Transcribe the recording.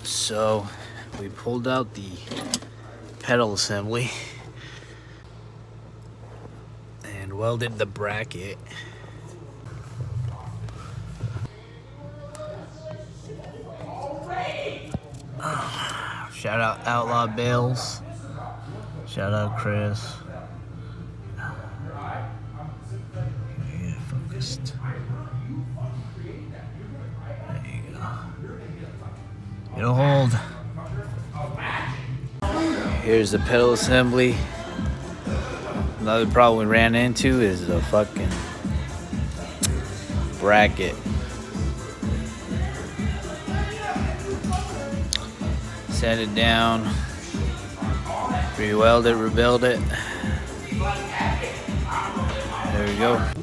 So we pulled out the pedal assembly and welded the bracket. Shout out Outlaw Bales. Shout out Chris. Yeah, focused. There you go. It'll hold. Here's the pedal assembly. Another problem we ran into is the fucking bracket. Set it down, re-weld it, rebuild it. There we go.